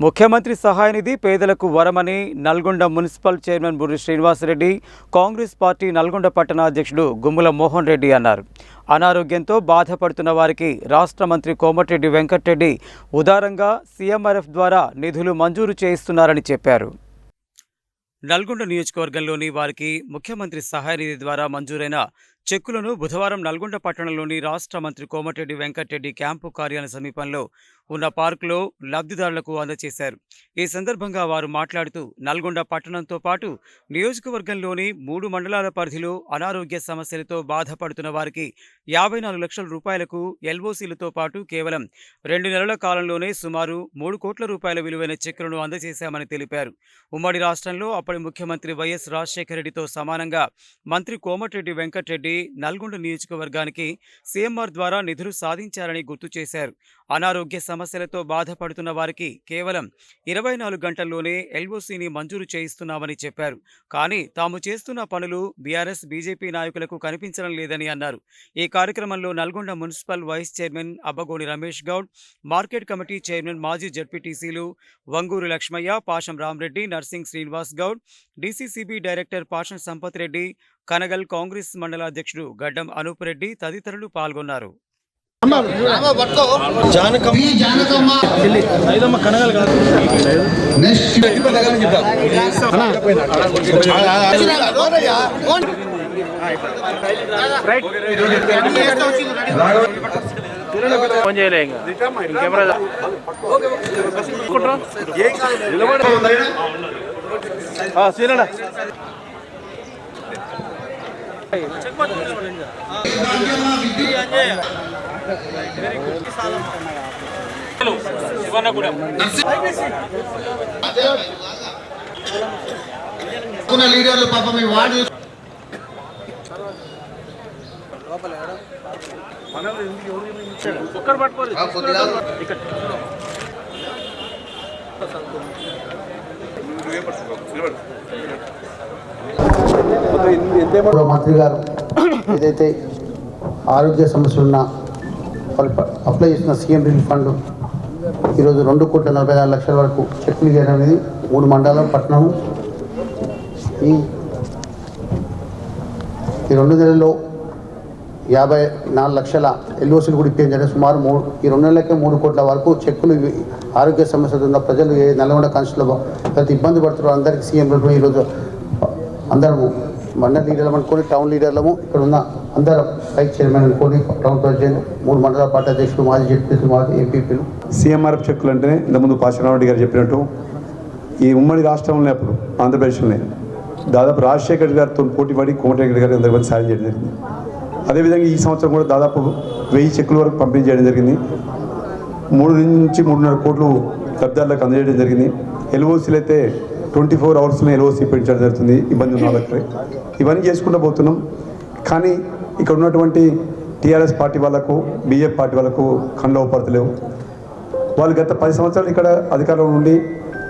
ముఖ్యమంత్రి సహాయ నిధి పేదలకు వరమని Nalgonda municipal chairman Burri Srinivasa Reddy, Congress party Nalgonda పట్టణ అధ్యక్షుడు గుమ్ముల మోహన్ రెడ్డి అన్నారు. అనారోగ్యంతో బాధపడుతున్న వారికి రాష్ట్ర మంత్రి కోమటిరెడ్డి వెంకటరెడ్డి ఉదారంగా సీఎంఆర్ఎఫ్ ద్వారా నిధులు మంజూరు చేయిస్తున్నారని చెప్పారు. నల్గొండ నియోజకవర్గంలోని వారికి ముఖ్యమంత్రి సహాయ నిధి ద్వారా మంజూరైన చెక్కులను బుధవారం నల్గొండ పట్టణంలోని రాష్ట్ర మంత్రి కోమటిరెడ్డి వెంకటరెడ్డి క్యాంపు కార్యాలయం సమీపంలో ఉన్న పార్కులో లబ్ధిదారులకు అందజేశారు. ఈ సందర్భంగా వారు మాట్లాడుతూ నల్గొండ పట్టణంతో పాటు నియోజకవర్గంలోని 3 మండలాల పరిధిలో అనారోగ్య సమస్యలతో బాధపడుతున్న వారికి 54 లక్షల రూపాయలకు ఎల్ఓసీలతో పాటు కేవలం 2 నెలల కాలంలోనే సుమారు 3 కోట్ల రూపాయల విలువైన చెక్కులను అందజేశామని తెలిపారు. ఉమ్మడి రాష్ట్రంలో అప్పటి ముఖ్యమంత్రి వైఎస్ రాజశేఖర రెడ్డితో సమానంగా మంత్రి కోమటిరెడ్డి వెంకటరెడ్డి నల్గొండ నియోజకవర్గానికి సీఎంఆర్ ద్వారా నిధులు సాధించారని గుర్తు చేశారు. అనారోగ్య సమస్యలతో బాధపడుతున్న వారికి కేవలం 24 గంటల్లోనే ఎల్ఓసీని మంజూరు చేయిస్తున్నామని చెప్పారు. కానీ తాము చేస్తున్న పనులు బీఆర్ఎస్ బీజేపీ నాయకులకు కనిపించడం లేదని అన్నారు. ఈ కార్యక్రమంలో Nalgonda municipal vice chairman Abbagoni Ramesh Goud, market committee chairman మాజీ జడ్పీటీసీలు వంగూరు లక్ష్మయ్య, పాషం రామరెడ్డి, నర్సింగ్ శ్రీనివాస్ గౌడ్, డీసీసీబీ డైరెక్టర్ పాషం సంపత్ రెడ్డి, కనగల్ కాంగ్రెస్ మండల అధ్యక్షుడు గడ్డం అనూప్ రెడ్డి తదితరులు పాల్గొన్నారు. లీడర్లు పాపం మీ వార్డు మంత్రి గారు ఏదైతే ఆరోగ్య సమస్యలు ఉన్న అప్లై చేసిన సీఎం రిలీఫ్ ఫండ్ ఈరోజు 2,46,00,000 వరకు చెక్కులు ఇవ్వడం అనేది 3 మండలం పట్టణం. ఈ 2 నెలల్లో 54 లక్షల ఎల్ఓసీలు కూడా ఇప్పించారు. సుమారు ఈ 2 నెలలకే 3 కోట్ల వరకు చెక్కులు ఆరోగ్య సమస్యలు ఉన్న ప్రజలు నల్గొండ కాన్స్టిట్యూన్సీలో ప్రతి ఇబ్బంది పడుతున్నారు. అందరికీ సీఎం రిలీఫ్ ఈరోజు అందరము మండల లీడర్లు అనుకొని టౌన్ లీడర్లము ఇక్కడ ఉన్న అందరం వైస్ చైర్మన్ అనుకొని టౌన్ ప్రెసిడెంట్ 3 మండల పార్టీ అధ్యక్షులు మాజీ జడ్పీలు మాజీ ఎంపీపీలు. సీఎంఆర్ఎఫ్ చెక్కులు అంటే ఇంతకుముందు పాషరామరెడ్డి గారు చెప్పినట్టు ఈ ఉమ్మడి రాష్ట్రంలో అప్పుడు ఆంధ్రప్రదేశ్లోనే దాదాపు రాజశేఖర్ గారితో పోటీపడి కోమటిరెడ్డి గారు అందరికీ సాయం చేయడం జరిగింది. అదేవిధంగా ఈ సంవత్సరం కూడా దాదాపు 1000 చెక్కుల వరకు పంపిణీ చేయడం జరిగింది. 3 నుంచి 3.5 కోట్లు లబ్ధిదారులకు అందజేయడం జరిగింది. ఎల్ఓసీలు అయితే 24 అవర్స్లో ఎల్ఓసీ పెంచడం జరుగుతుంది ఇబ్బంది ఉన్న వాళ్ళకి. ఇవన్నీ చేసుకుంటూ పోతున్నాం. కానీ ఇక్కడ ఉన్నటువంటి టీఆర్ఎస్ పార్టీ వాళ్ళకు బీజేపీ పార్టీ వాళ్ళకు కళ్ళు పడతలేవు. వాళ్ళు గత 10 సంవత్సరాలు ఇక్కడ అధికారంలో ఉండి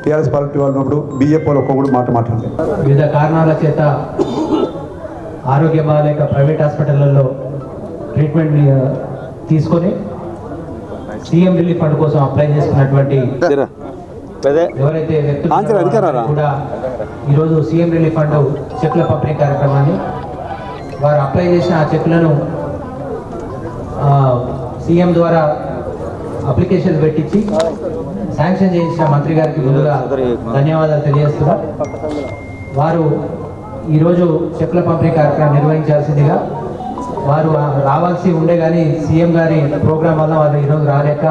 టీఆర్ఎస్ పార్టీ వాళ్ళు ఉన్నప్పుడు బీజేపీ వాళ్ళు ఒక్కొక్కడు మాట్లాడలేదు. వివిధ కారణాల చేత ఆరోగ్య బాగాలేక ప్రైవేట్ హాస్పిటళ్లలో ట్రీట్మెంట్ తీసుకొని సీఎం రిలీఫ్ ఫండ్ కోసం అప్లై చేసుకున్నటువంటి ఎవరైతే వ్యక్తులు కూడా ఈరోజు సీఎం రిలీఫ్ ఫండ్ చెక్కుల పంపిణీ కార్యక్రమాన్ని వారు అప్లై చేసిన ఆ చెక్కులను సీఎం ద్వారా అప్లికేషన్ పెట్టించి శాంక్షన్ చేయించిన మంత్రి గారికి ముందుగా ధన్యవాదాలు తెలియజేస్తున్నా. వారు ఈరోజు చెక్కుల పంపిణీ కార్యక్రమం నిర్వహించాల్సిందిగా వారు రావాల్సి ఉండే కానీ సీఎం గారి ప్రోగ్రాం వల్ల వారు ఈరోజు రాలేక